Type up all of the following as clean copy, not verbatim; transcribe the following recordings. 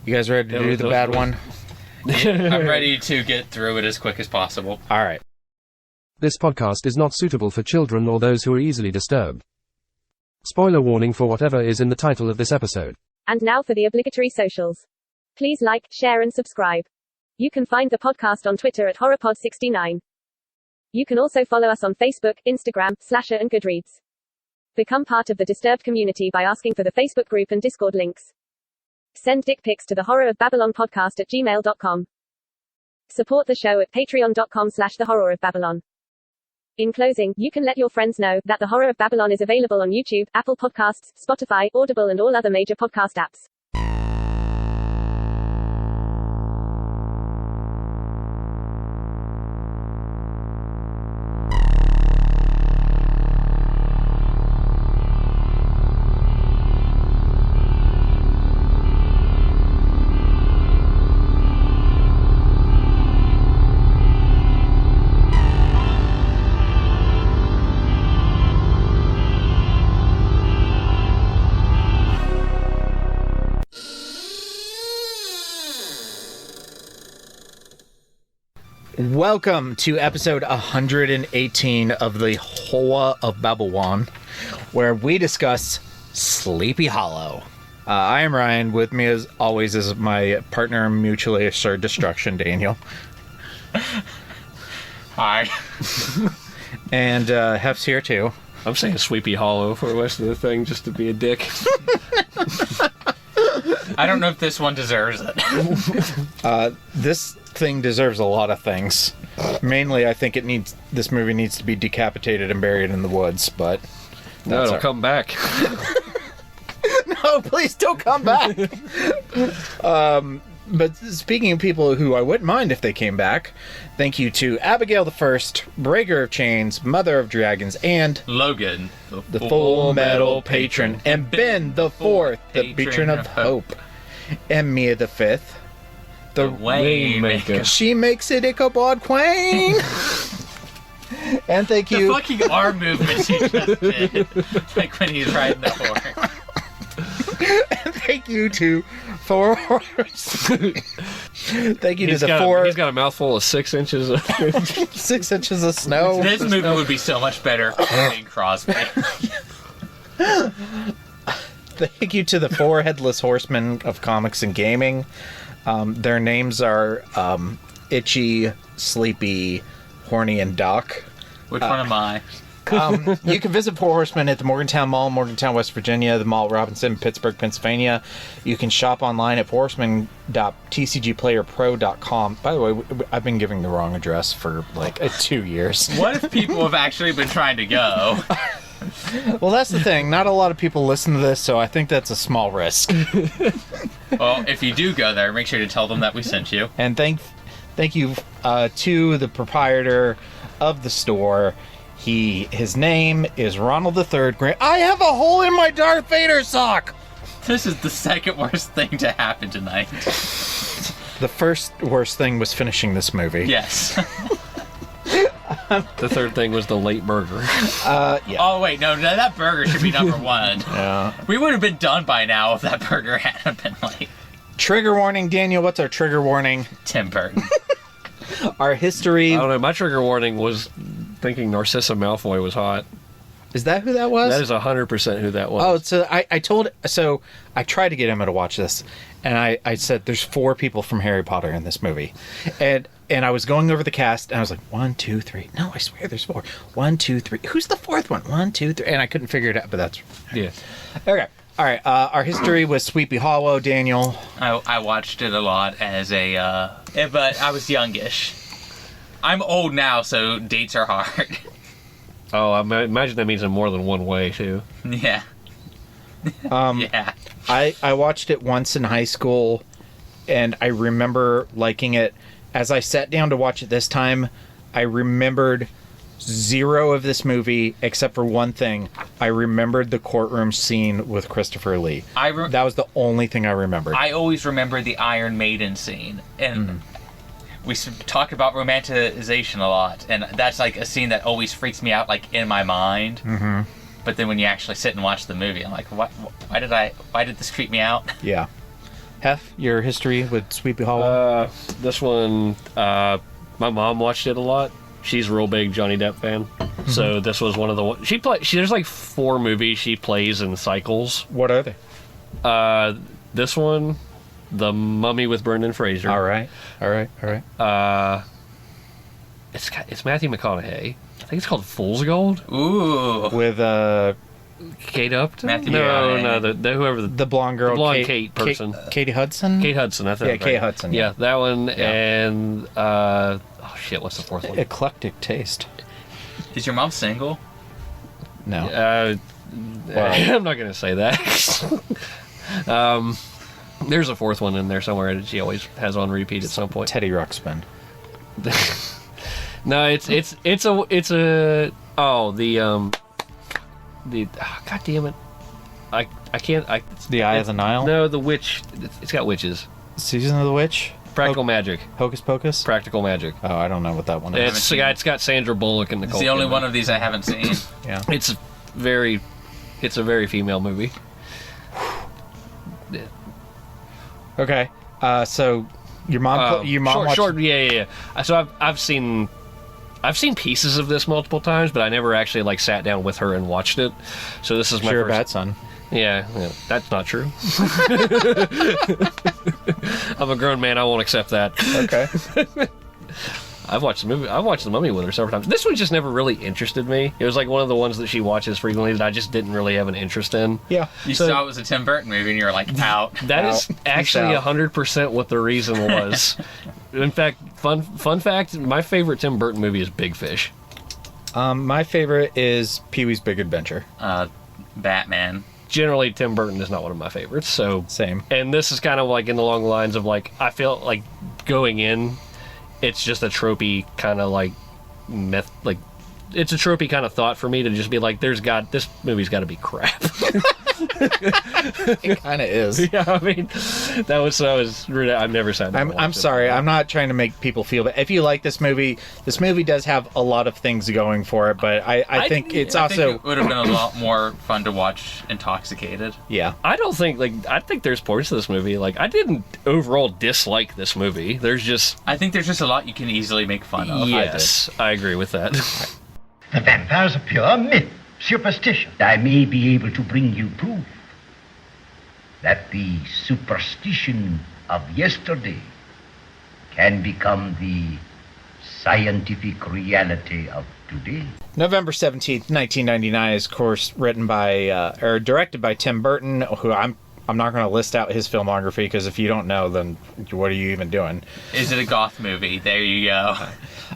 You guys ready to do the bad one? I'm ready to get through it as quick as possible. All right. This podcast is not suitable for children or those who are easily disturbed. Spoiler warning for whatever is in the title of this episode. And now for the obligatory socials. Please like, share and subscribe. You can find the podcast on Twitter at HorrorPod69. You can also follow us on Facebook, Instagram, Slasher and Goodreads. Become part of the Disturbed community by asking for the Facebook group and Discord links. Send dick pics to the Horror of Babylon podcast at gmail.com. Support the show at patreon.com/the Horror of Babylon. In closing, you can let your friends know that the Horror of Babylon is available on YouTube, Apple Podcasts, Spotify, Audible and all other major podcast apps. Welcome to episode 118 of the Horror of Babylon, where we discuss Sleepy Hollow. I am Ryan. With me, as always, is my partner in mutually assured destruction, Daniel. Hi. And Hef's here, too. I'm saying Sleepy Hollow for the rest of the thing, just to be a dick. I don't know if this one deserves it. This thing deserves a lot of things. Mainly, I think this movie needs to be decapitated and buried in the woods, but... No, it'll come back. No, please don't come back! But speaking of people who I wouldn't mind if they came back, thank you to Abigail the First, Breaker of Chains, Mother of Dragons, and... Logan, the Full Metal Patron, and Ben the Fourth, the Patron of Hope, and Mia the Fifth, the Waymaker. She makes it Ichabod Queen. And thank you. The fucking arm movements he just did, like when he's riding the horse. And thank you to Four Horsemen. Thank you to the four. He's got a mouthful of 6 inches of 6 inches of snow. This movie would be so much better for Bing Crosby. Thank you to the four headless horsemen of comics and gaming. Their names are Itchy, Sleepy, Horny, and Doc. Which one am I? You can visit Four Horsemen at the Morgantown Mall, Morgantown, West Virginia, the Mall at Robinson, Pittsburgh, Pennsylvania. You can shop online at fourhorsemen.tcgplayerpro.com. By the way, I've been giving the wrong address for like 2 years. What if people have actually been trying to go? Well, that's the thing. Not a lot of people listen to this, so I think that's a small risk. Well, if you do go there, make sure to tell them that we sent you. And thank you to the proprietor of the store. His name is Ronald III Grant. I have a hole in my Darth Vader sock! This is the second worst thing to happen tonight. The first worst thing was finishing this movie. Yes. The third thing was the late burger. Yeah. Oh, wait, no, that burger should be number one. Yeah. We would have been done by now if that burger hadn't been late. Trigger warning, Daniel. What's our trigger warning? Tim Burton. Our history... I don't know, my trigger warning was thinking Narcissa Malfoy was hot. Is that who that was? That is 100% who that was. Oh, so I tried to get Emma to watch this, and I said there's 4 people from Harry Potter in this movie. And I was going over the cast, and I was like, 1, 2, 3. No, I swear there's 4. 1, 2, 3. Who's the 4th one? 1, 2, 3. And I couldn't figure it out, but that's... Yeah. Okay. All right. Our history was Sleepy Hollow, Daniel. I watched it a lot as but I was youngish. I'm old now, so dates are hard. Oh, I imagine that means in more than one way, too. Yeah. Yeah. I watched it once in high school, and I remember liking it. As I sat down to watch it this time, I remembered zero of this movie except for one thing. I remembered the courtroom scene with Christopher Lee. That was the only thing I remembered. I always remember the Iron Maiden scene, and we talk about romanticization a lot, and that's like a scene that always freaks me out, like in my mind. Mm-hmm. But then when you actually sit and watch the movie, I'm like, why did this creep me out? Yeah. Hef, your history with Sleepy Hollow? This one, my mom watched it a lot. She's a real big Johnny Depp fan. So this was one of the... there's like 4 movies she plays in cycles. What are they? This one, The Mummy with Brendan Fraser. All right. It's Matthew McConaughey. I think it's called Fool's Gold. Ooh. With Kate Upton? Matthew No, whoever the blonde girl, the blonde Kate person. Katie Hudson. Kate Hudson, I think. Yeah, Kate Hudson. Yeah, that one, and oh shit, what's the 4th one? Eclectic taste. Is your mom single? No. I'm not gonna say that. There's a 4th one in there somewhere that she always has on repeat at some point. Teddy Ruxpin. No, God damn it. I can't. It's The Eye of the Nile? No, the witch. It's got witches. Season of the Witch? Practical Magic. Hocus Pocus? Practical Magic. Oh, I don't know what that one is. It's got Sandra Bullock and Nicole. It's the only Kidman. one of these I haven't seen. Yeah. It's a very female movie. Okay. So your mom watched... Yeah. So I've seen pieces of this multiple times, but I never actually like sat down with her and watched it. So this is my You're first... a bad son. Yeah, that's not true. I'm a grown man. I won't accept that. Okay. I've watched The Mummy with her several times. This one just never really interested me. It was like one of the ones that she watches frequently that I just didn't really have an interest in. Yeah. You saw it was a Tim Burton movie and you were like, out. That is actually 100% what the reason was. In fact, fun fact, my favorite Tim Burton movie is Big Fish. My favorite is Pee-wee's Big Adventure. Batman. Generally, Tim Burton is not one of my favorites. So Same. And this is kind of like in the long lines of like, I feel like going in, it's just a tropey kind of like it's a tropey kind of thought for me to just be like, this movie's got to be crap. It kind of is. Yeah, I mean, I've never said that. I'm sorry. I'm not trying to make people feel bad. If you like this movie does have a lot of things going for it, but I think it's I also... think it would have been a lot more fun to watch intoxicated. Yeah. I think there's parts of this movie, like, I didn't overall dislike this movie. I think there's just a lot you can easily make fun of. Yes, I agree with that. The vampire's a pure myth, superstition. I may be able to bring you proof that the superstition of yesterday can become the scientific reality of today. November 17th, 1999 is, of course, directed by Tim Burton, who I'm not going to list out his filmography, because if you don't know, then what are you even doing? Is it a goth movie? There you go.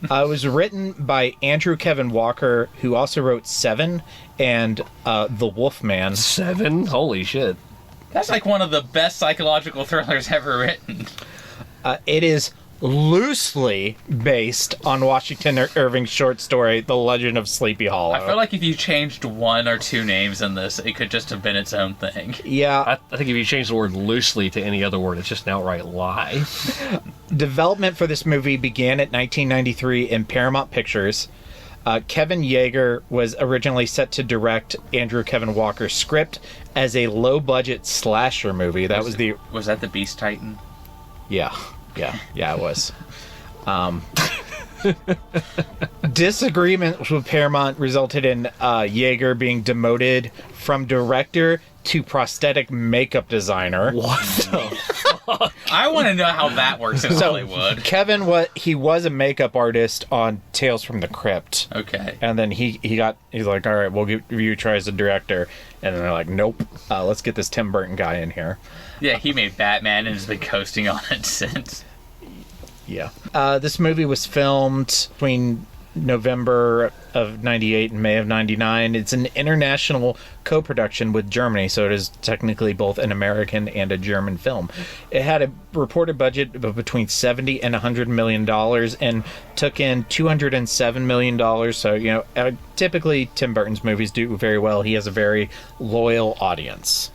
It was written by Andrew Kevin Walker, who also wrote Seven and The Wolfman. 7? Holy shit. That's like one of the best psychological thrillers ever written. It is loosely based on Washington Irving's short story, The Legend of Sleepy Hollow. I feel like if you changed 1 or 2 names in this, it could just have been its own thing. Yeah. I think if you change the word loosely to any other word, it's just an outright lie. Development for this movie began at 1993 in Paramount Pictures. Kevin Yeager was originally set to direct Andrew Kevin Walker's script as a low-budget slasher movie. Was that the Beast Titan? Yeah, it was. Disagreement with Paramount resulted in Yeager being demoted from director to prosthetic makeup designer. What the fuck? I want to know how that works in Hollywood. Kevin, was a makeup artist on Tales from the Crypt. Okay. And then he's like, all right, we'll give you a try as a director. And then they're like, nope, let's get this Tim Burton guy in here. Yeah, he made Batman and has been coasting on it since. Yeah. This movie was filmed between November of 98 and May of 99. It's an international co-production with Germany, so it is technically both an American and a German film. It had a reported budget of between $70 and $100 million and took in $207 million. So, typically Tim Burton's movies do very well. He has a very loyal audience.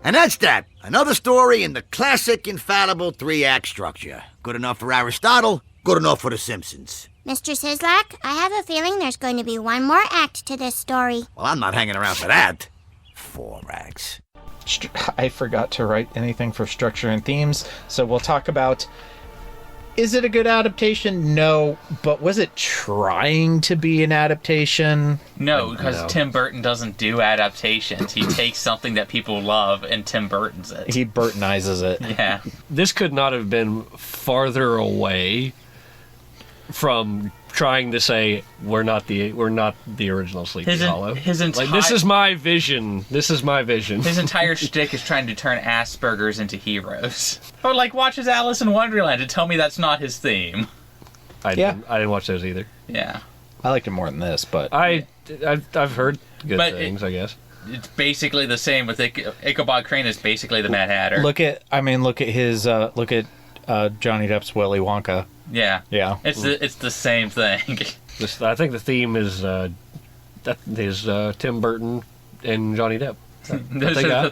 And that's that. Another story in the classic, infallible 3-act structure. Good enough for Aristotle, good enough for The Simpsons. Mr. Sislak, I have a feeling there's going to be one more act to this story. Well, I'm not hanging around for that. 4 acts. I forgot to write anything for structure and themes, so we'll talk about, is it a good adaptation? No, but was it trying to be an adaptation? No, because Tim Burton doesn't do adaptations. He takes something that people love and Tim Burton's it. He Burtonizes it. Yeah. This could not have been farther away from trying to say we're not the original Sleepy Hollow. His entire, this is my vision. This is my vision. His entire shtick is trying to turn Asperger's into heroes. Oh, like watches Alice in Wonderland and tell me that's not his theme. I didn't watch those either. Yeah, I liked it more than this, but I've heard good things. I guess it's basically the same with Ichabod Crane is basically the Mad Hatter. Look at his Johnny Depp's Willy Wonka. Yeah. It's the same thing. I think the theme is Tim Burton and Johnny Depp.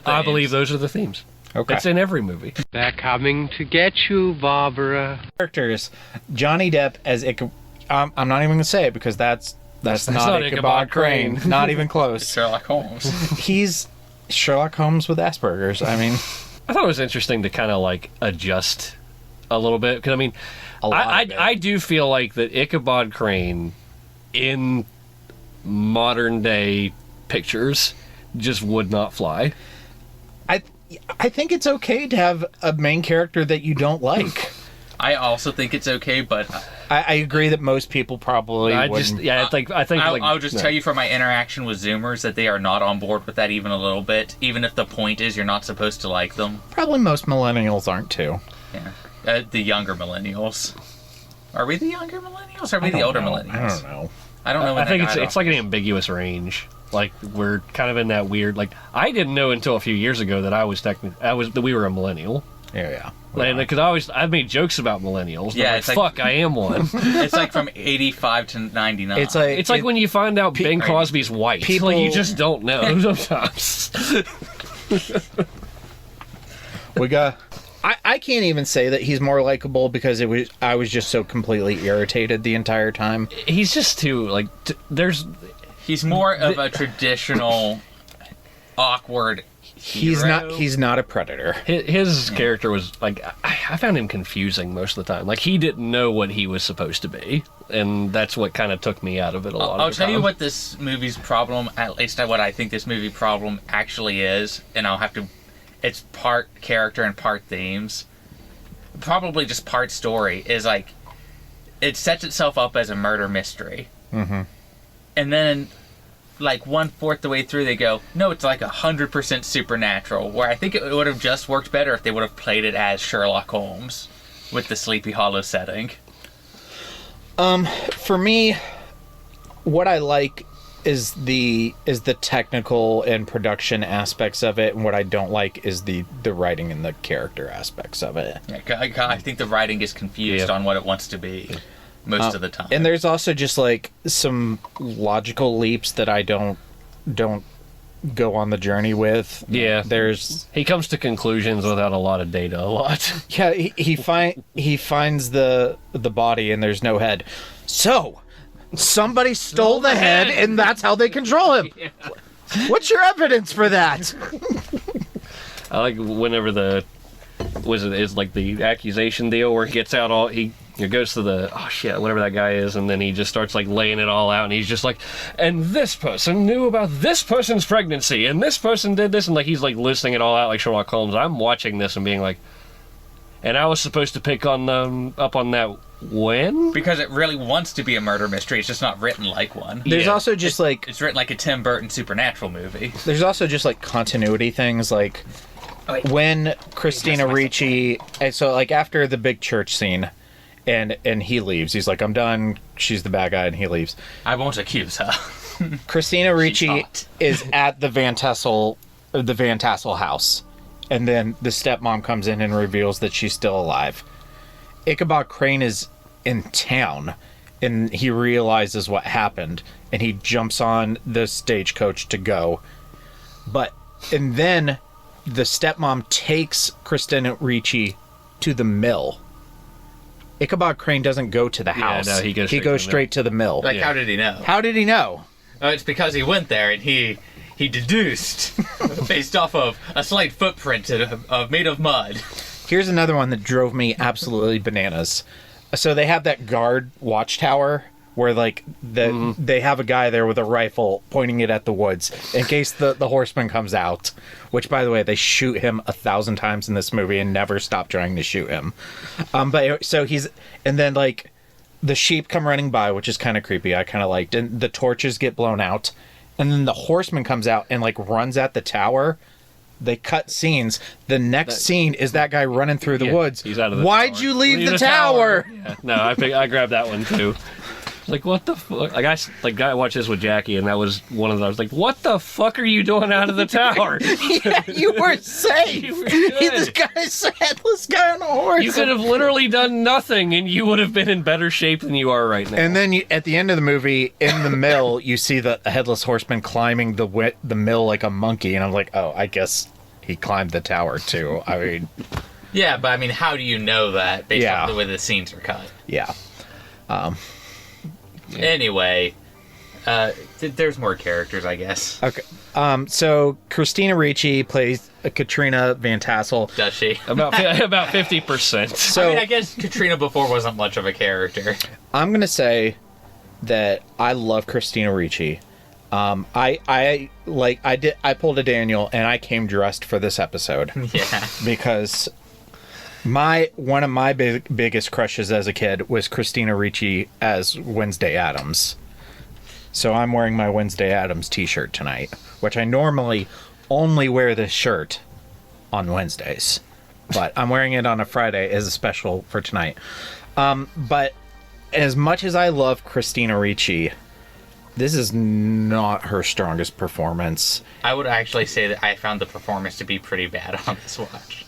I believe those are the themes. Okay. It's in every movie. They're coming to get you, Barbara. Characters. Johnny Depp as Ichabod. I'm not even going to say it because that's not Ichabod Crane. Not even close. It's Sherlock Holmes. He's Sherlock Holmes with Asperger's. I mean, I thought it was interesting to kind of like adjust a little bit because I mean, I do feel like that Ichabod Crane in modern day pictures just would not fly. I think it's okay to have a main character that you don't like. I also think it's okay, but I agree that most people probably wouldn't. I'll just tell you from my interaction with Zoomers that they are not on board with that even a little bit. Even if the point is you're not supposed to like them. Probably most millennials aren't too. Yeah, the younger millennials. Are we the younger millennials? Or are we the older millennials? I don't know. I don't know. I think it's like an ambiguous range. Like we're kind of in that weird. Like I didn't know until a few years ago that we were a millennial. Yeah. Because I've made jokes about millennials. Yeah, it's like, fuck, I am one. It's like from 85 to 99. It's like when you find out Bing Crosby's white. Like you just don't know sometimes. We got. I can't even say that he's more likable because I was just so completely irritated the entire time. He's just too like. He's more of a traditional, awkward. He's not a predator. His character was like I found him confusing most of the time. Like he didn't know what he was supposed to be, and that's what kind of took me out of it a lot. I'll tell you what this movie's problem, at least what I think this movie problem actually is, and it's part character and part themes. Probably just part story is like it sets itself up as a murder mystery. Mm-hmm. And then, like 1/4 the way through, they go, no, it's like 100% supernatural. Where I think it would have just worked better if they would have played it as Sherlock Holmes with the Sleepy Hollow setting. For me, what I like is the technical and production aspects of it, and what I don't like is the writing and the character aspects of it. Yeah, I think the writing is confused on what it wants to be. Most of the time. And there's also just like some logical leaps that I don't go on the journey with. Yeah. He comes to conclusions without a lot of data a lot. Yeah, he finds the body and there's no head. So, somebody stole the head and that's how they control him. Yeah. What's your evidence for that? I like whenever is like the accusation deal where he gets out he goes to whatever that guy is, and then he just starts like laying it all out, and he's just like, and this person knew about this person's pregnancy, and this person did this, and like he's like listing it all out like Sherlock Holmes. I'm watching this and being like, and I was supposed to pick up on that when? Because it really wants to be a murder mystery, it's just not written like one. There's also just it's written like a Tim Burton supernatural movie. There's also just like continuity things, like when Christina Ricci, so like after the big church scene, and he leaves. He's like, I'm done. She's the bad guy, and he leaves. I won't accuse her. Christina Ricci is at the Van Tassel house, and then the stepmom comes in and reveals that she's still alive. Ichabod Crane is in town, and he realizes what happened, and he jumps on the stagecoach to go. And then the stepmom takes Christina Ricci to the mill. Ichabod Crane doesn't go to the house. No, he goes straight to the mill. Like, how did he know? How did he know? It's because he went there and he he deduced based off of a slight footprint made of mud. Here's another one that drove me absolutely bananas. So they have that guard watchtower where, like, they have a guy there with a rifle pointing it at the woods in case the horseman comes out. Which, by the way, they shoot him 1,000 times in this movie and never stop trying to shoot him. But so and then, like, the sheep come running by, which is kind of creepy. I kind of liked. And the torches get blown out. And then the horseman comes out and, like, runs at the tower. They cut scenes. The next scene is that guy running through the woods. He's out of the Why'd tower. you leave the tower? Yeah. No, I grabbed that one too. Like, what the fuck? I watched this with Jackie, and that was one of those. Like, what the fuck are you doing out of the tower? Yeah, you were safe. You were good. This guy's a headless guy on a horse. You could have literally done nothing, and you would have been in better shape than you are right now. And then at the end of the movie, in the mill, you see the headless horseman climbing the mill like a monkey, and I'm like, oh, I guess he climbed the tower too. I mean, yeah, but I mean, how do you know that based on the way the scenes are cut? Yeah. Anyway, there's more characters, I guess. Okay. So Christina Ricci plays Katrina Van Tassel. Does she? About 50%. So I mean, I guess Katrina before wasn't much of a character. I'm gonna say that I love Christina Ricci. I pulled a Daniel and I came dressed for this episode. Yeah. Because one of my biggest crushes as a kid was Christina Ricci as Wednesday Addams. So I'm wearing my Wednesday Addams t-shirt tonight, which I normally only wear this shirt on Wednesdays. But I'm wearing it on a Friday as a special for tonight. But as much as I love Christina Ricci, this is not her strongest performance. I would actually say that I found the performance to be pretty bad on this watch.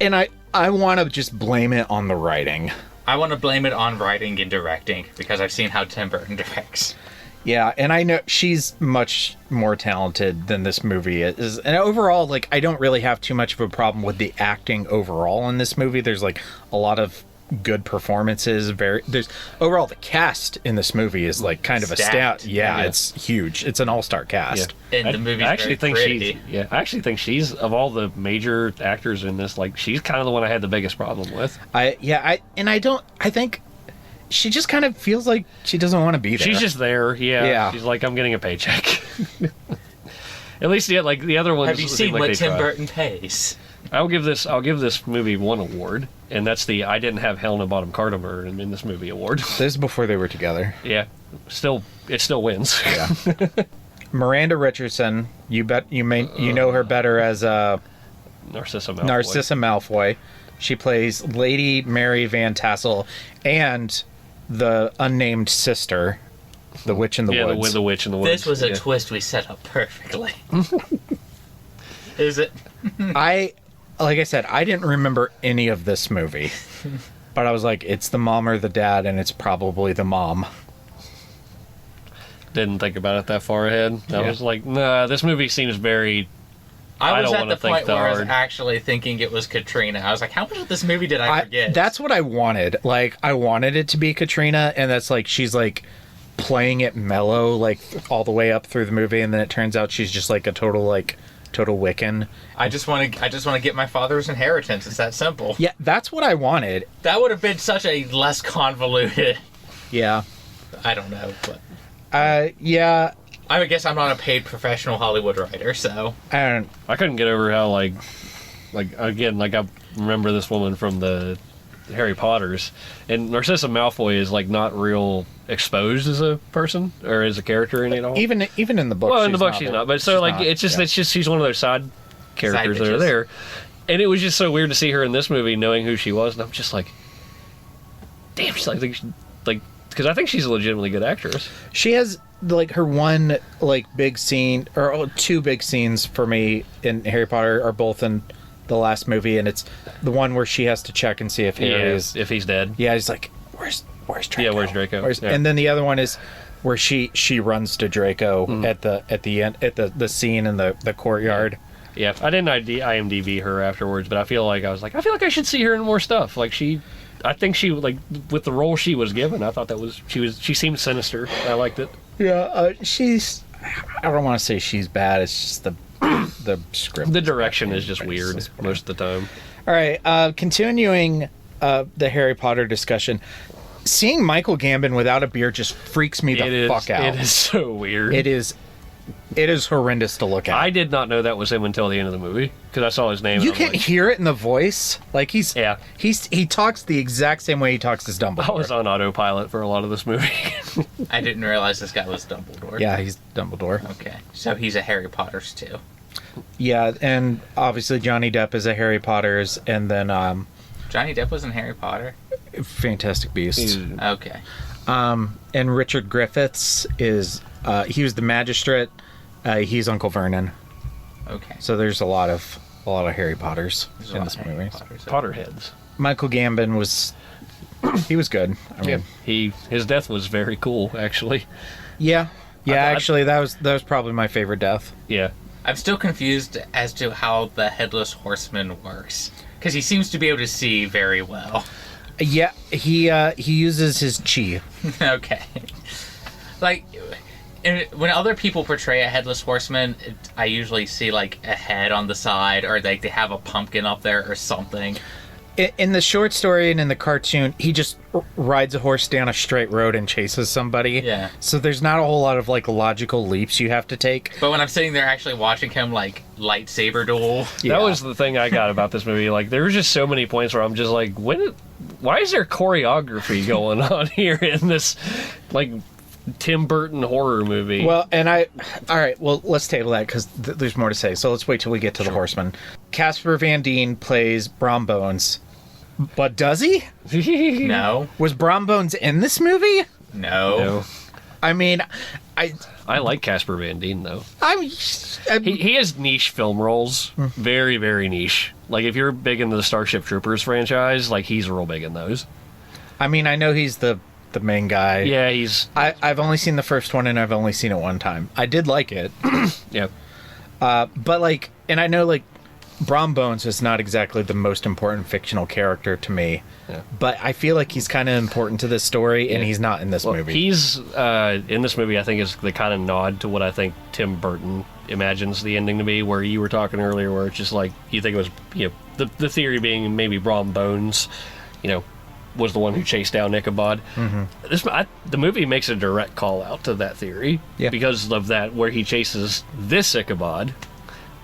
And I want to just blame it on the writing. I want to blame it on writing and directing, because I've seen how Tim Burton directs. Yeah, and I know she's much more talented than this movie is. And overall, like, I don't really have too much of a problem with the acting overall in this movie. There's, like, a lot of good performances. Overall, the cast in this movie is, like, kind of a stat. Yeah, it's huge. It's an all-star cast. Yeah. And the movie's I actually think pretty. I actually think she's, of all the major actors in this, like, she's kind of the one I had the biggest problem with. I think she just kind of feels like she doesn't want to be there. She's just there, yeah. She's like, I'm getting a paycheck. At least, yeah, like the other ones. Have you seen what Tim Burton pays? I'll give this movie one award, and that's the I didn't have Helena Bottom Carter in this movie award. This is before they were together. Yeah, it still wins. Yeah. Miranda Richardson, you know her better as Narcissa Malfoy. She plays Lady Mary Van Tassel and the unnamed sister, the witch in the woods. Yeah, the witch in the woods. This was a twist we set up perfectly. Is it? Like I said, I didn't remember any of this movie. But I was like, it's the mom or the dad, and it's probably the mom. Didn't think about it that far ahead. I was like, nah, this movie seems very... I was at the point where I was actually thinking it was Katrina. I was like, how much of this movie did I forget? That's what I wanted. Like, I wanted it to be Katrina, and that's like, she's like playing it mellow, like all the way up through the movie, and then it turns out she's just like a total Wiccan. I just want to get my father's inheritance. It's that simple. Yeah, that's what I wanted. That would have been such a less convoluted. Yeah. I don't know, but. Yeah. I guess I'm not a paid professional Hollywood writer, so. I couldn't get over how, like again, I remember this woman from the Harry Potters, and Narcissa Malfoy is, like, not real exposed as a person, or as a character in it all. Even in the book, well, in the book she's not, but so, like, it's just she's one of those side characters that are there. And it was just so weird to see her in this movie, knowing who she was, and I'm just like, damn, she's like, because I think she's a legitimately good actress. She has, like, her one, like, big scene, or two big scenes for me in Harry Potter are both in the last movie, and it's the one where she has to check and see if if he's dead. Yeah, he's like, where's Draco? Yeah, where's Draco? And then the other one is where she runs to Draco at the end, at the scene in the courtyard. Yeah, I didn't IMDb her afterwards, but I feel like I should see her in more stuff. Like, I think she, like, with the role she was given, I thought she seemed sinister. I liked it. Yeah, I don't want to say she's bad. It's just the script. The direction is just weird most of the time. All right, continuing the Harry Potter discussion. Seeing Michael Gambon without a beard just freaks me the fuck out. It is so weird. It is horrendous to look at. I did not know that was him until the end of the movie because I saw his name. You can hear it in the voice. Like he talks the exact same way he talks as Dumbledore. I was on autopilot for a lot of this movie. I didn't realize this guy was Dumbledore. Yeah, he's Dumbledore. Okay, so he's a Harry Potter's too. Yeah, and obviously Johnny Depp is a Harry Potter's, and then Johnny Depp was in Harry Potter. Fantastic Beasts. Okay. And Richard Griffiths is he was the magistrate. He's Uncle Vernon. Okay. So there's a lot of Harry Potters in this movie. Potterheads. Michael Gambon was good. I mean, his death was very cool, actually. Yeah. Actually, that was probably my favorite death. Yeah. I'm still confused as to how the Headless Horseman works because he seems to be able to see very well. Yeah, he uses his chi. Okay. Like, when other people portray a Headless Horseman, I usually see, like, a head on the side, or, like, they have a pumpkin up there or something. In the short story and in the cartoon, he just rides a horse down a straight road and chases somebody. Yeah. So there's not a whole lot of, like, logical leaps you have to take. But when I'm sitting there actually watching him, like, lightsaber duel... Yeah. That was the thing I got about this movie. Like, there were just so many points where I'm just like, why is there choreography going on here in this, like, Tim Burton horror movie? Well, well, let's table that because there's more to say. So let's wait till we get to the Horseman. Casper Van Dien plays Brom Bones. But does he? No. Was Brom Bones in this movie? No. I mean, I like Casper Van Dien, though. I'm He has niche film roles. Very, very niche. Like, if you're big into the Starship Troopers franchise, like, he's real big in those. I mean, I know he's the main guy. Yeah, he's... I've only seen the first one, and I've only seen it one time. I did like it. Yeah. But, like, and I know, like, Brom Bones is not exactly the most important fictional character to me. Yeah. But I feel like he's kind of important to this story, and he's not in this movie. He's, in this movie, I think, is the kind of nod to what I think Tim Burton imagines the ending to be, where you were talking earlier, where it's just like, you think it was, you know, the theory being maybe Brom Bones, you know, was the one who chased down Ichabod. The movie makes a direct call out to that theory because of that, where he chases this Ichabod.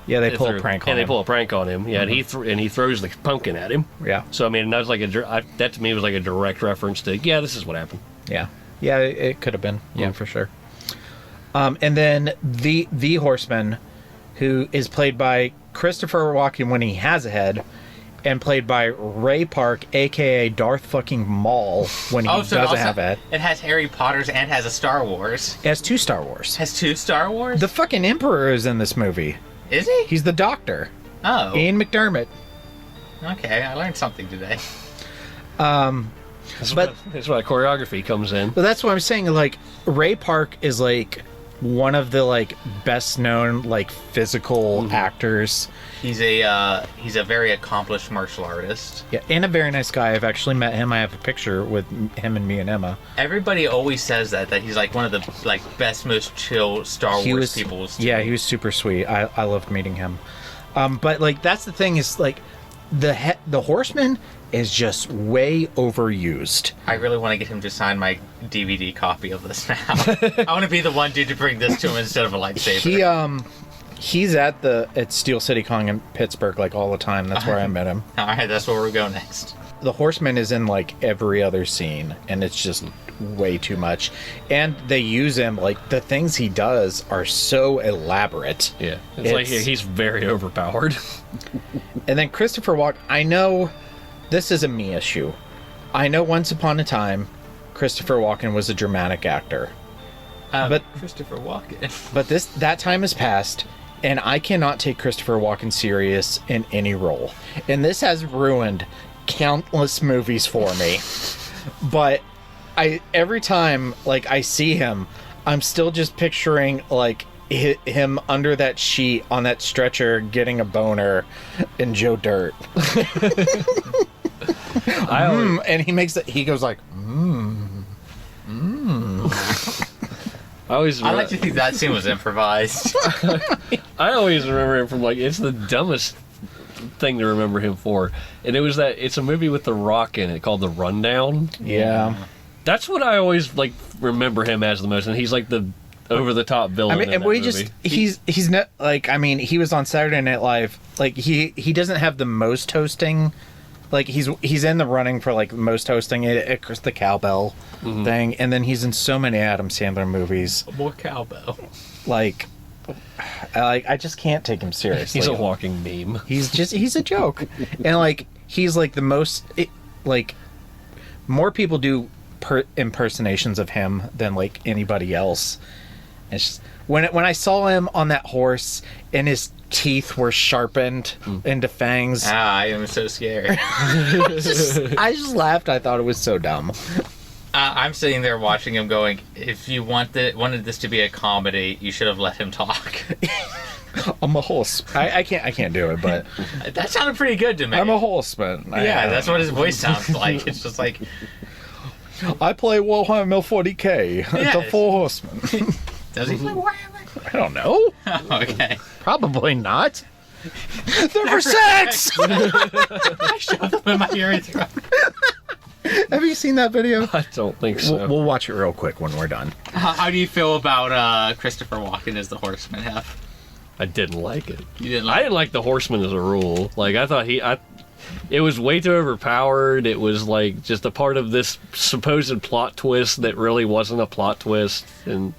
Yeah, they pull a prank on him. And they pull a prank on him. Yeah, and he throws the pumpkin at him. Yeah. So I mean, that was like that to me was like a direct reference to this is what happened. Yeah. Yeah, it could have been. Yeah, for sure. And then the Horseman, who is played by Christopher Walken when he has a head, and played by Ray Park, a.k.a. Darth fucking Maul, when he doesn't have a head. It has Harry Potter's and has a Star Wars. It has 2 Star Wars. Has 2 Star Wars? The fucking Emperor is in this movie. Is he? He's the Doctor. Oh. Ian McDermott. Okay, I learned something today. That's why choreography comes in. But that's what I'm saying. Like, Ray Park is like one of the like best known like physical actors. He's a very accomplished martial artist. Yeah, and a very nice guy. I've actually met him. I have a picture with him and me and Emma. Everybody always says that he's like one of the like best, most chill Star Wars people. Yeah, he was super sweet. I loved meeting him. But like that's the thing is like the Horseman is just way overused. I really want to get him to sign my DVD copy of this now. I want to be the one dude to bring this to him instead of a lightsaber. He's at Steel City Con in Pittsburgh like all the time. That's where I met him. All right, that's where we're going next. The Horseman is in like every other scene, and it's just way too much. And they use him like the things he does are so elaborate. Yeah, it's like he's very overpowered. And then Christopher Walken. I know this is a me issue. I know once upon a time, Christopher Walken was a dramatic actor. But Christopher Walken. But that time has passed. And I cannot take Christopher Walken serious in any role. And this has ruined countless movies for me. But every time like I see him, I'm still just picturing like him under that sheet on that stretcher getting a boner in Joe Dirt. And he makes it. He goes like, I like to think that scene was improvised. I always remember him from, like, it's the dumbest thing to remember him for. And it's a movie with The Rock in it called The Rundown. Yeah. That's what I always, like, remember him as the most. And he's, like, the over-the-top villain in that movie. He's not, like, I mean, he was on Saturday Night Live. Like, he doesn't have the most hosting. Like, he's in the running for, like, most hosting. It's the cowbell thing. And then he's in so many Adam Sandler movies. More cowbell. Like, I just can't take him seriously. He's a walking meme. He's a joke. And, like, he's, like, the most, more people do impersonations of him than, like, anybody else. It's just, when I saw him on that horse and his teeth were sharpened into fangs. I am so scared. I just laughed. I thought it was so dumb. I'm sitting there watching him going, if you wanted this to be a comedy, you should have let him talk. I'm a horse. I can't do it, but that sounded pretty good to me. I'm a horseman. Yeah, that's what his voice sounds like. It's just like, I play Warhammer 40K. Yeah. The Four Horsemen. Does he play Warhammer? I don't know. Oh, okay. Probably not. They're for sex! I shoved them in my urethra. Have you seen that video? I don't think so. We'll watch it real quick when we're done. How do you feel about Christopher Walken as the Horseman? I didn't like it. You didn't I didn't like the Horseman as a rule. Like, I thought it was way too overpowered. It was, like, just a part of this supposed plot twist that really wasn't a plot twist. And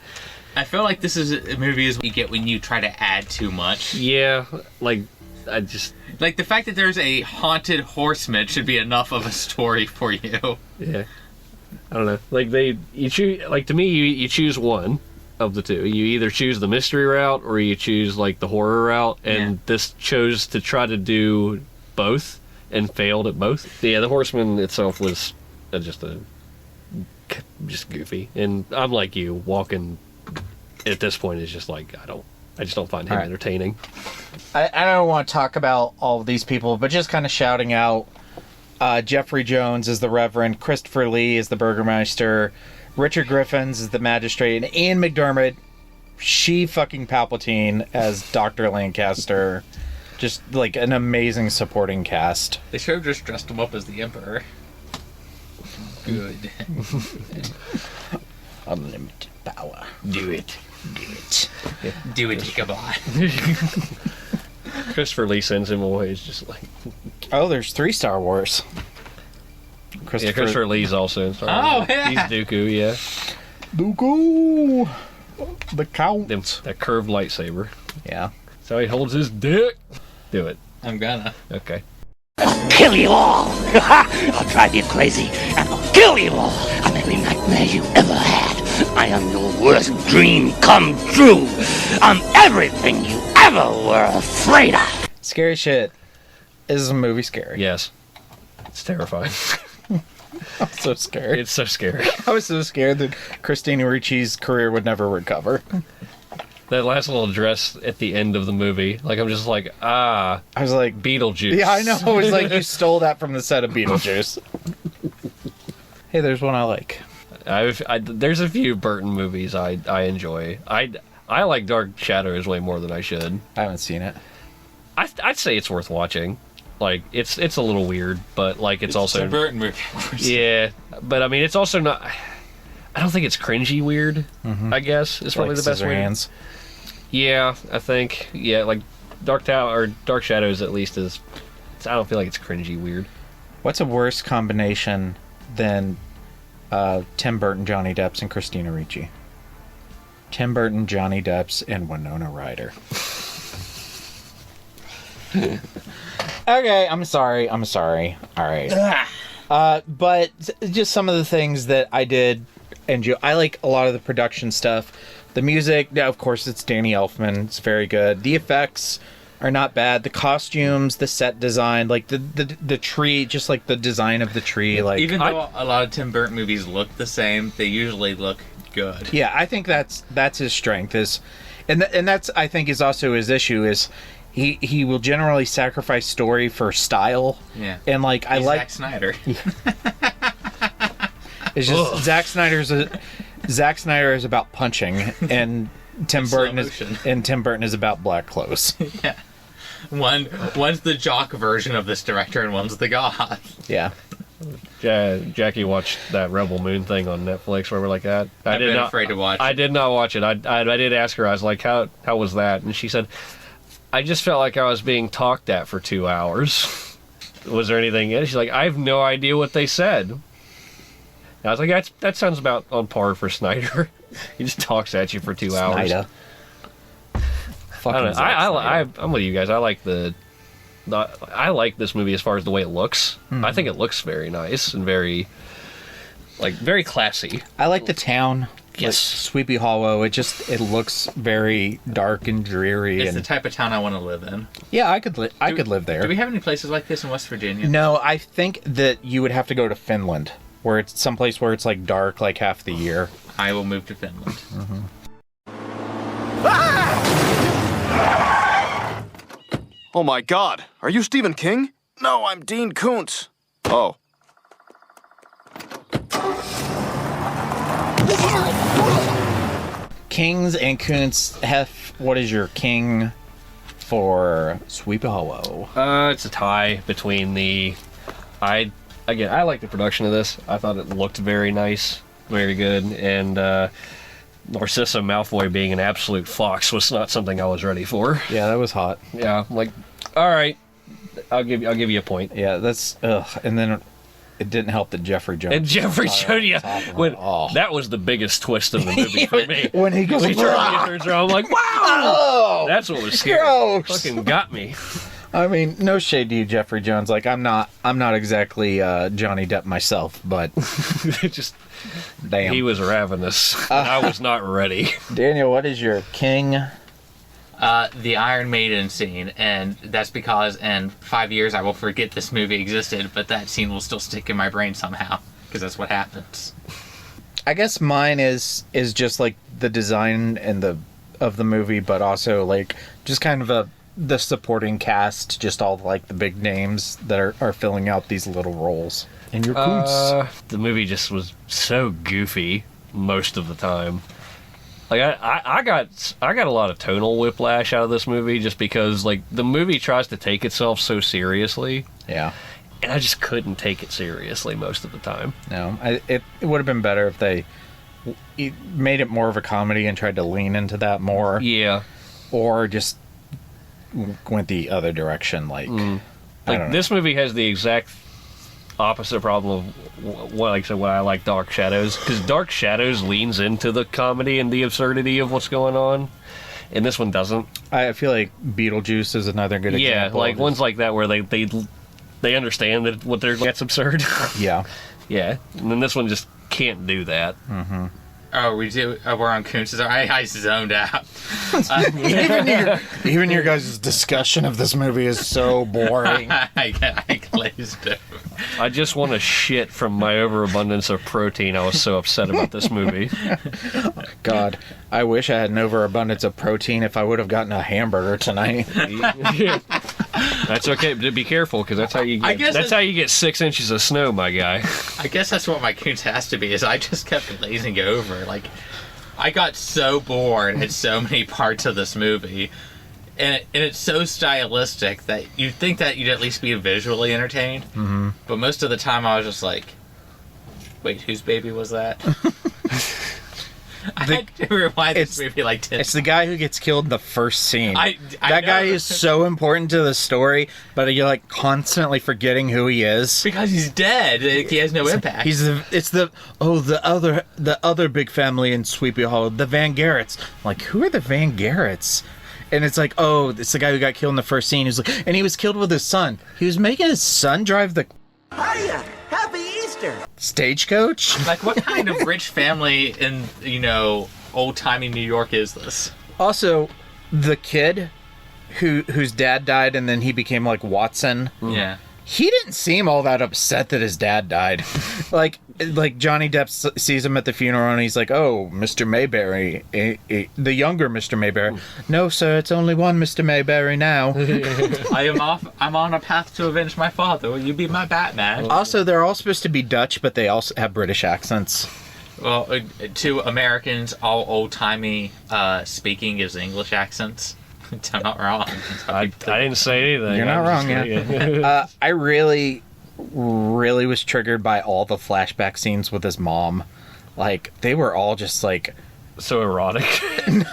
I feel like this is a movie you get when you try to add too much. Yeah, like, I just... Like, the fact that there's a haunted horseman should be enough of a story for you. Yeah. I don't know. Like, you choose, like, to me, you choose one of the two. You either choose the mystery route or you choose, like, the horror route, and this chose to try to do both and failed at both. Yeah, the Horseman itself was just goofy. And I'm like you, Walking at this point is just like, I just don't find him entertaining. I don't want to talk about all of these people, but just kind of shouting out Jeffrey Jones is the Reverend, Christopher Lee is the Burgermeister, Richard Griffins is the Magistrate, and Ian McDermott, fucking Palpatine as Dr. Lancaster. Just, like, an amazing supporting cast. They should have just dressed him up as the Emperor. Good. Unlimited power. Do it. Do it. Do it, Ichabod. Christopher Lee sends him away. It's just like... Oh, there's 3 Star Wars. Christopher Lee's also in Star Wars. Oh, yeah. He's Dooku, yeah. Dooku! The Koontz. That curved lightsaber. Yeah. That's how he holds his dick. Do it. I'm gonna. Okay. Kill you all! I'll drive you crazy, and I'll kill you all! I'm every nightmare you ever had. I am your worst dream come true. I'm everything you ever were afraid of. Scary shit. Is a movie scary? Yes. It's terrifying. I'm so scared. It's so scary. I was so scared that Christina Ricci's career would never recover. That last little dress at the end of the movie, like, I'm just like, I was like, Beetlejuice. Yeah, I know. It was like you stole that from the set of Beetlejuice. Hey, there's one I like. There's a few Burton movies I enjoy. I like Dark Shadows way more than I should. I haven't seen it. I'd say it's worth watching. Like, it's a little weird, but, like, it's also a Burton movie. Yeah, but I mean, it's also not. I don't think it's cringy weird. I guess is probably like the best way. Hands. Yeah, I think. Yeah, like Dark Shadows at least is. I don't feel like it's cringy weird. What's a worse combination than Tim Burton, Johnny Depp's, and Christina Ricci? Tim Burton, Johnny Depp's, and Winona Ryder. Okay, I'm sorry. All right. But just some of the things that I did enjoy. I like a lot of the production stuff. The music, yeah, of course, it's Danny Elfman. It's very good. The effects are not bad. The costumes, the set design, like the tree, just like the design of the tree. Like, even though a lot of Tim Burton movies look the same, they usually look good. Yeah, I think that's his strength and that's I think is also his issue is he will generally sacrifice story for style. Yeah, and like I like Zack Snyder. It's just Zack Snyder's Zack Snyder is about punching, and Tim Burton is about black clothes. Yeah. One's the jock version of this director, and one's the goth. Yeah. Jackie watched that Rebel Moon thing on Netflix, wherever like that. I've been afraid to watch it. I did not watch it. I did ask her. I was like, how was that? And she said, I just felt like I was being talked at for 2 hours. Was there anything in it? She's like, I have no idea what they said. And I was like, that sounds about on par for Snyder. He just talks at you for 2 hours. Snyder. I'm with you guys. I like I like this movie as far as the way it looks. Mm-hmm. I think it looks very nice and very classy. I like the town. Yes. Like Sleepy Hollow. It looks very dark and dreary. It's the type of town I want to live in. Yeah, I could live there. Do we have any places like this in West Virginia? No, I think that you would have to go to Finland, where it's someplace where it's like dark like half the year. I will move to Finland. Mm-hmm. Oh my God! Are you Stephen King? No, I'm Dean Koontz. Oh. Kings and Koontz. What is your king for Sleepy Hollow? It's a tie between I like the production of this. I thought it looked very nice, very good, and Narcissa Malfoy being an absolute fox was not something I was ready for. Yeah, that was hot. Yeah, I'm like, all right, I'll give you a point. Yeah, that's and then it didn't help that Jeffrey Jones. And Jeffrey Jones, that was the biggest twist in the movie for me. When he goes, he turns around, I'm like, wow, that's what was scary. Gross. Fucking got me. I mean, no shade to you, Jeffrey Jones. Like, I'm not exactly Johnny Depp myself, but just damn, he was ravenous. I was not ready. Daniel, what is your king? The Iron Maiden scene, and that's because in 5 years I will forget this movie existed, but that scene will still stick in my brain somehow, because that's what happens. I guess mine is just like the design and of the movie, but also like just kind of the supporting cast, just all like the big names that are filling out these little roles. And your Koontz. The movie just was so goofy most of the time. Like I got a lot of tonal whiplash out of this movie just because like the movie tries to take itself so seriously. Yeah. And I just couldn't take it seriously most of the time. No, it would have been better if they made it more of a comedy and tried to lean into that more. Yeah. Or just went the other direction. Like this movie has the exact opposite problem of what I like Dark Shadows, because Dark Shadows leans into the comedy and the absurdity of what's going on, and this one doesn't. I feel like Beetlejuice is another good example. Yeah, like ones like that where they understand that what they're that's absurd. Yeah. Yeah, and then this one just can't do that. Mm-hmm. Oh, we're on Koontz. I zoned out. Even your guys' discussion of this movie is so boring. I glazed it. I just want to shit from my overabundance of protein. I was so upset about this movie. God, I wish I had an overabundance of protein if I would have gotten a hamburger tonight. That's okay. Be careful, because that's how you get. That's how you get 6 inches of snow, my guy. I guess that's what my Koontz has to be. Is I just kept glazing over. Like, I got so bored at so many parts of this movie, and it's so stylistic that you'd think that you'd at least be visually entertained. Mm-hmm. But most of the time, I was just like, "Wait, whose baby was that?" I had to rewind this movie like 10 It's the guy who gets killed in the first scene. That guy is so important to the story, but you're like constantly forgetting who he is because he's dead. He has no impact. The other big family in Sleepy Hollow, the Van Garretts. Like, who are the Van Garretts? And it's like, oh, it's the guy who got killed in the first scene. And he was killed with his son. He was making his son drive the Hiya! Happy Easter! Stagecoach? Like, what kind of rich family in, old-timey New York is this? Also, the kid whose dad died and then he became like Watson. Yeah. He didn't seem all that upset that his dad died. like Johnny Depp sees him at the funeral and he's like, "Oh, Mr. Mayberry, the younger Mr. Mayberry." "No, sir, it's only one Mr. Mayberry now." I'm on a path to avenge my father. Will you be my Batman? Also, they're all supposed to be Dutch, but they also have British accents. Well, to Americans, all old-timey speaking is English accents. I'm not wrong. I didn't say anything. You're not wrong, yeah. I really was triggered by all the flashback scenes with his mom. Like, they were all just like... So erotic.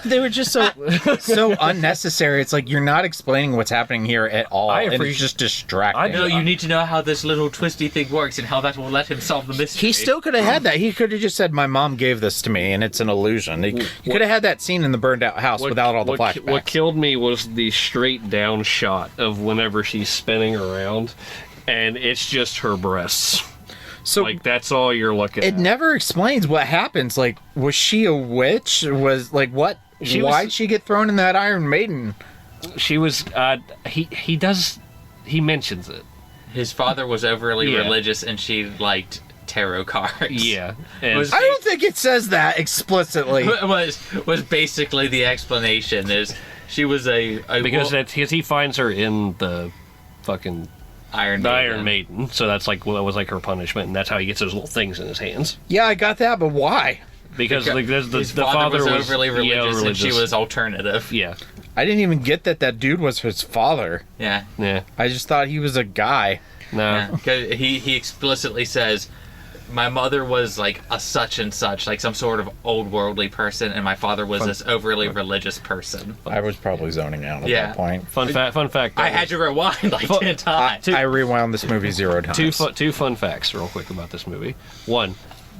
They were just so unnecessary. It's like, you're not explaining what's happening here at all. And it's just distracting. I know you need to know how this little twisty thing works and how that will let him solve the mystery. He still could have had that. He could have just said, my mom gave this to me, and it's an illusion. He could have had that scene in the burned out house without all the flashbacks. What killed me was the straight down shot of whenever she's spinning around, and it's just her breasts. So, like, that's all you're looking at. It never explains what happens. Like, was she a witch? Was, like, what? Why'd she get thrown in that Iron Maiden? She was, he mentions it. His father was overly religious, and she liked tarot cards. Yeah. I don't think it says that explicitly. was basically the explanation, is she was because he finds her in the fucking... Iron Maiden. So that's like, well, that was like her punishment, and that's how he gets those little things in his hands. Yeah, I got that, but why? Because like, his father was overly religious, and she was alternative. Yeah. I didn't even get that dude was his father. Yeah. I just thought he was a guy. No. Because he explicitly says, my mother was like a such and such, like some sort of old worldly person, and my father was this overly religious person. I was probably zoning out at that point. Fun fact. I had to rewind like 10 times. I rewound this movie 0 times. Two fun facts real quick about this movie. One,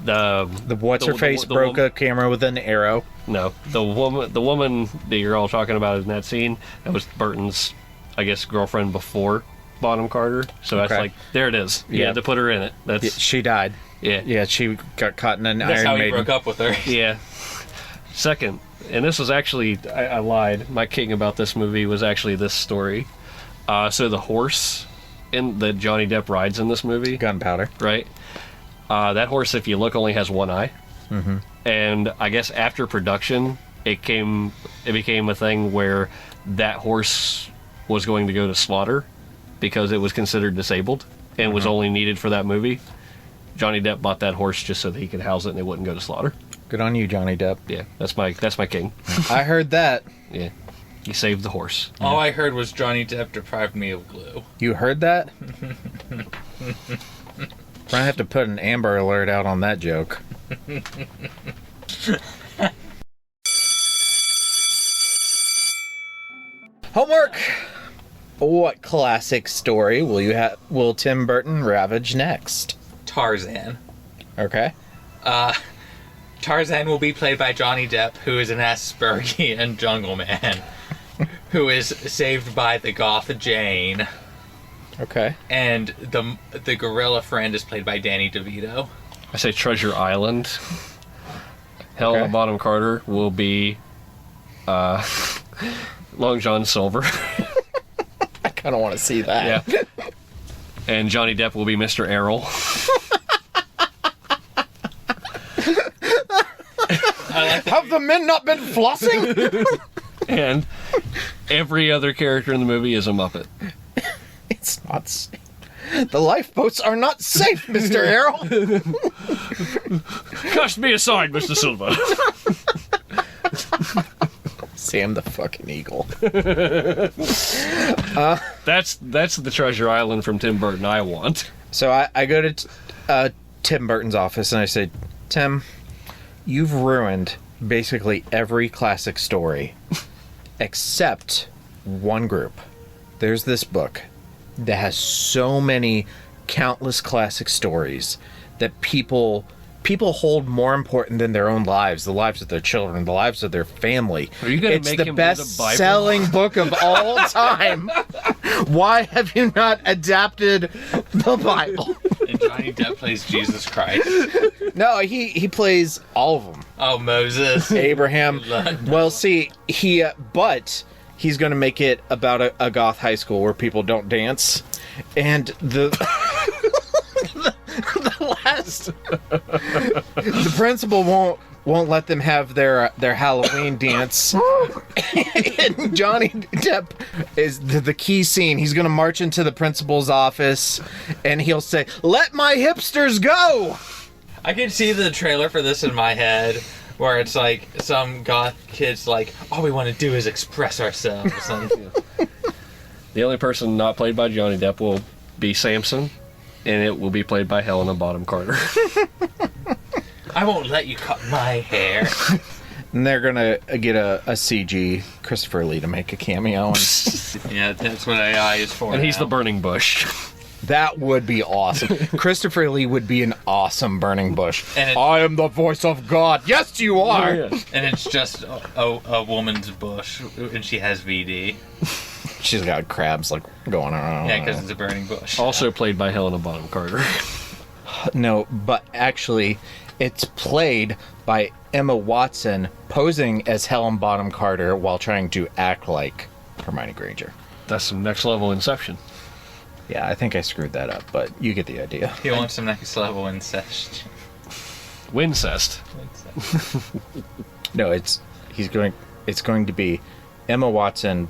the what's-her-face broke a camera with an arrow. No, the woman that you're all talking about in that scene, that was Burton's, I guess, girlfriend before Bonham Carter. So that's like, there it is. You had to put her in it. She died. Yeah, she got caught in an Iron Maiden. That's how he broke up with her. Yeah. Second, and this was actually, I lied. My king about this movie was actually this story. So the horse that Johnny Depp rides in this movie, Gunpowder, right? That horse, if you look, only has one eye. Mm-hmm. And I guess after production, it became a thing where that horse was going to go to slaughter because it was considered disabled and was only needed for that movie. Johnny Depp bought that horse just so that he could house it and it wouldn't go to slaughter. Good on you, Johnny Depp. Yeah, that's my king. I heard that. Yeah, he saved the horse. All I heard was Johnny Depp deprived me of glue. You heard that? We're gonna have to put an Amber Alert out on that joke. Homework. What classic story will Tim Burton ravage next? Tarzan. Okay. Tarzan will be played by Johnny Depp, who is an Aspergian jungle man, who is saved by the goth Jane. Okay. And the gorilla friend is played by Danny DeVito. I say Treasure Island. Helena Bonham Carter will be Long John Silver. I kind of want to see that. Yeah. And Johnny Depp will be Mr. Errol. Have the men not been flossing? And every other character in the movie is a Muppet. It's not safe. The lifeboats are not safe, Mr. Errol. Cast me aside, Mr. Silver. Sam the fucking Eagle. That's the Treasure Island from Tim Burton I want. So I go to Tim Burton's office and I say, Tim, you've ruined basically every classic story except one group. There's this book that has so many countless classic stories that people hold more important than their own lives, the lives of their children, the lives of their family. Are you gonna make the him best-selling book of all time. Why have you not adapted the Bible? And Johnny Depp plays Jesus Christ. No, he plays all of them. Oh, Moses. Abraham. Well, see, but he's going to make it about a goth high school where people don't dance. And the principal won't let them have their Halloween dance. And Johnny Depp is the key scene. He's going to march into the principal's office and he'll say, "Let my hipsters go!" I can see the trailer for this in my head, where it's like some goth kids like, all we want to do is express ourselves. The only person not played by Johnny Depp will be Samson, and it will be played by Helena Bonham Carter. I won't let you cut my hair. And they're gonna get a CG Christopher Lee to make a cameo. Yeah, that's what AI is for. And he's now. the burning bush. That would be awesome. Christopher Lee would be an awesome burning bush. And I am the voice of God. Yes, you are. Oh, yeah. And it's just a woman's bush, and she has VD. She's got crabs like going around. Yeah, because it's a burning bush. Also played by Helena Bonham Carter. No, but actually, it's played by Emma Watson posing as Helen Bonham Carter while trying to act like Hermione Granger. That's some next level Inception. Yeah, I think I screwed that up, but you get the idea. He wants some next level incest. Wincest. No, it's going to be Emma Watson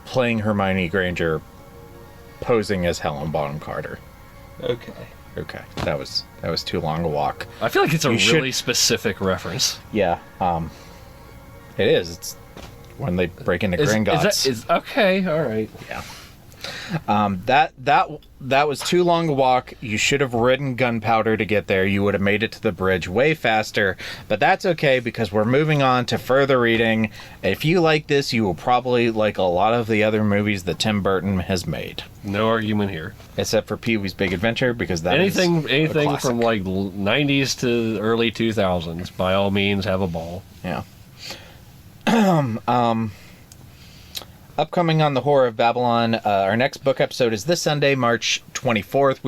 playing Hermione Granger posing as Helen Bonham Carter. Okay. That was too long a walk. I feel like it's a really specific reference. Yeah, it is. It's when they break into Gringotts. Okay, all right. Yeah. That was too long a walk. You should have ridden Gunpowder to get there. You would have made it to the bridge way faster. But that's okay because we're moving on to further reading. If you like this, you will probably like a lot of the other movies that Tim Burton has made. No argument here. Except for Pee-wee's Big Adventure because that anything is from like 90s to early 2000s. By all means, have a ball. Yeah. Upcoming on the Horror of Babylon, our next book episode is this Sunday, March 24th.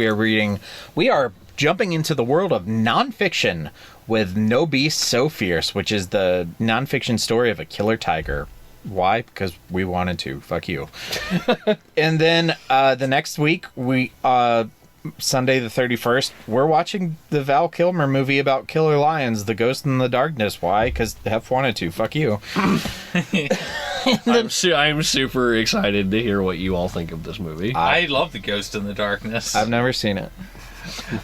We are jumping into the world of nonfiction with No Beast So Fierce, which is the nonfiction story of a killer tiger. Why? Because we wanted to. Fuck you. And then the next week, Sunday the 31st, we're watching the Val Kilmer movie about killer lions, The Ghost in the Darkness. Why? Because Hef wanted to. Fuck you. I'm super excited to hear what you all think of this movie. I love The Ghost in the Darkness. I've never seen it.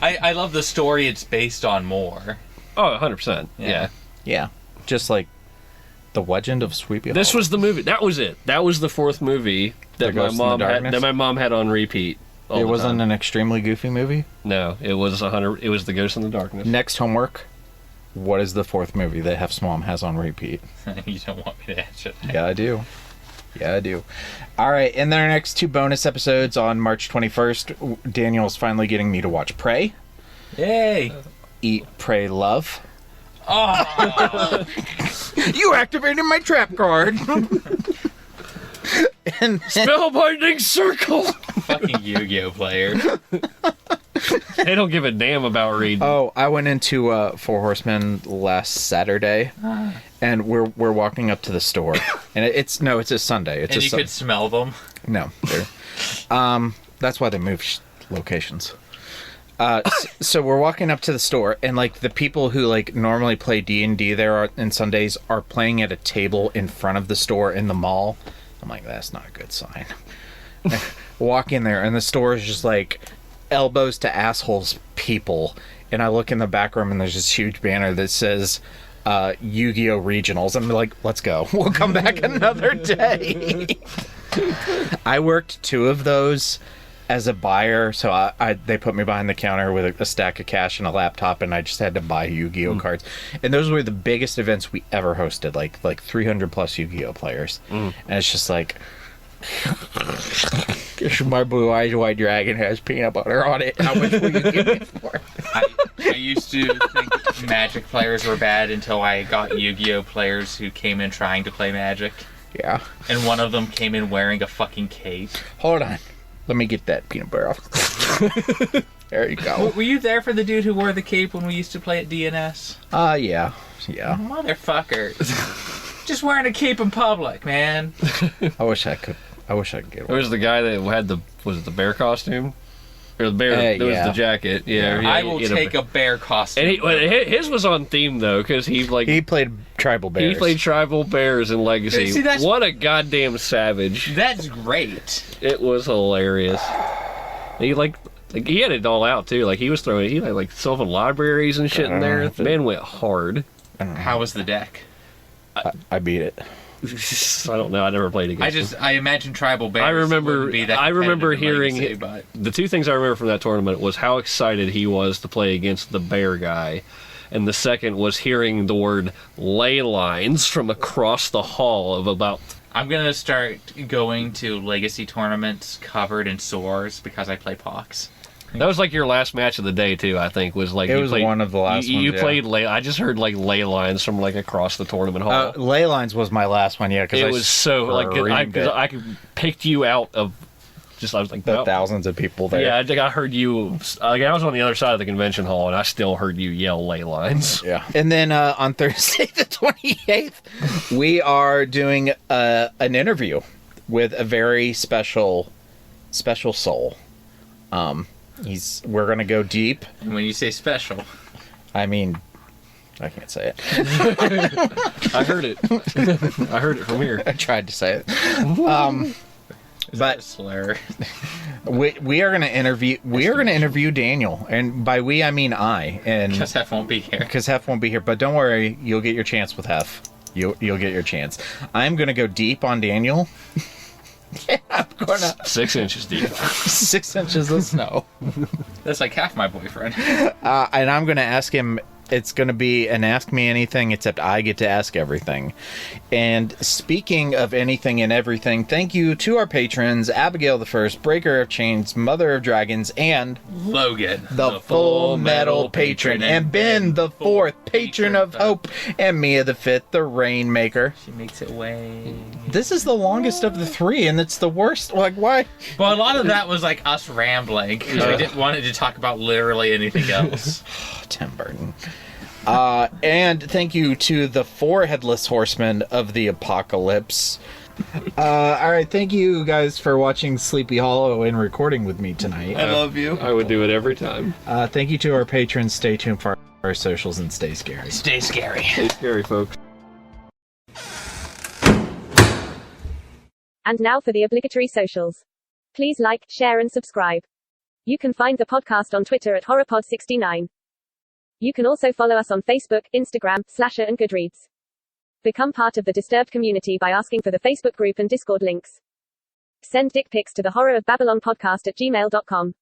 I love the story it's based on more. Oh, 100%. Yeah. Yeah. Just like The Legend of Sleepy Hollow. This was the movie. That was it. That was the fourth movie that my mom had on repeat. It wasn't an extremely goofy movie? No, it was The Ghost in the Darkness. Next homework. What is the fourth movie that Hef's mom has on repeat? You don't want me to answer that. Yeah, I do. All right, and then our next two bonus episodes on March 21st, Daniel's finally getting me to watch Prey. Yay! Eat, Pray, Love. Oh! You activated my trap card! And Spellbinding Circle! Fucking Yu-Gi-Oh player. They don't give a damn about reading. Oh, I went into Four Horsemen last Saturday, and we're walking up to the store, and it's a Sunday. It's and you could smell them. No, that's why they moved locations. So we're walking up to the store, and like the people who like normally play D&D there on Sundays are playing at a table in front of the store in the mall. I'm like, that's not a good sign. Walk in there, and the store is just like elbows to assholes people, and I look in the back room and there's this huge banner that says Yu-Gi-Oh regionals. I'm like, let's go, we'll come back another day. I worked 2 of those as a buyer, so they put me behind the counter with a stack of cash and a laptop, and I just had to buy Yu-Gi-Oh cards, and those were the biggest events we ever hosted, like 300 plus Yu-Gi-Oh players. And it's just like, my blue-eyed white dragon has peanut butter on it. How much will you give me for it? I used to think Magic players were bad until I got Yu-Gi-Oh players who came in trying to play Magic. Yeah. And one of them came in wearing a fucking cape. Hold on. Let me get that peanut butter off. There you go. Were you there for the dude who wore the cape when we used to play at DNS? Yeah. Motherfucker. Just wearing a cape in public, man. I wish I could get one. It was the guy that had was it the bear costume? Or the bear, was the jacket. Yeah. I will take a bear costume. And his was on theme, though, because he played tribal bears. He played tribal bears in Legacy. See, what a goddamn savage. That's great. It was hilarious. He Like, he had it all out too. Like he had like Sylvan libraries and shit in there. The man went hard. How was the deck? I beat it. I don't know. I never played against. I imagine tribal bears. I remember hearing Legacy, but the two things I remember from that tournament was how excited he was to play against the bear guy, and the second was hearing the word ley lines from across the hall of about. I'm gonna start going to legacy tournaments covered in sores because I play pox. That was like your last match of the day too. I think was like it was one of the last. You ones, played ley. I just heard like ley lines from like across the tournament hall. Ley lines was my last one, yeah. Because it was so like I picked you out of. I was like the thousands of people there. Yeah, I think I heard you. Like I was on the other side of the convention hall, and I still heard you yell ley lines. Yeah. And then on Thursday the 28th, we are doing an interview with a very special soul. We're gonna go deep. And when you say special, I mean, I can't say it. I heard it. I heard it from here. I tried to say it. But slur. we are gonna interview Daniel, and by we I mean I. And because Hef won't be here. But don't worry, you'll get your chance with Hef. You'll get your chance. I'm gonna go deep on Daniel. I'm gonna 6 inches deep. 6 inches of snow. That's like half my boyfriend. And I'm gonna ask him. It's going to be an Ask Me Anything, except I get to ask everything. And speaking of anything and everything, thank you to our patrons, Abigail the First, Breaker of Chains, Mother of Dragons, and Logan, the Full Metal Patron, and Ben the Fourth, Patron of Hope, and Mia the Fifth, the Rainmaker. She makes it way. This is the longest of the three, and it's the worst. Like, why? Well, a lot of that was like us rambling, because we didn't want to talk about literally anything else. Tim Burton. And thank you to the 4 headless horsemen of the apocalypse. All right, thank you guys for watching Sleepy Hollow and recording with me tonight. I love you. I would do it every time. Thank you to our patrons. Stay tuned for our socials and stay scary. Stay scary. Stay scary, folks. And now for the obligatory socials. Please like, share, and subscribe. You can find the podcast on Twitter at HorrorPod69. You can also follow us on Facebook, Instagram, Slasher, and Goodreads. Become part of the Disturbed community by asking for the Facebook group and Discord links. Send dick pics to the Horror of Babylon podcast at gmail.com.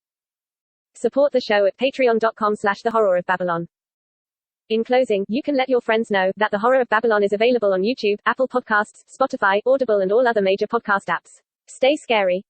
Support the show at patreon.com/the Horror of Babylon. In closing, you can let your friends know that the Horror of Babylon is available on YouTube, Apple Podcasts, Spotify, Audible, and all other major podcast apps. Stay scary.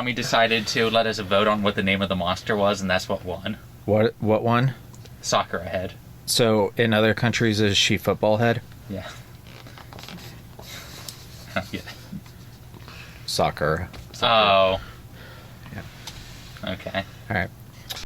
Tommy decided to let us vote on what the name of the monster was, and that's what won. What one? Soccer Head. So in other countries, is she football head? Yeah. Yeah. Soccer. Oh. Yeah. Okay. All right.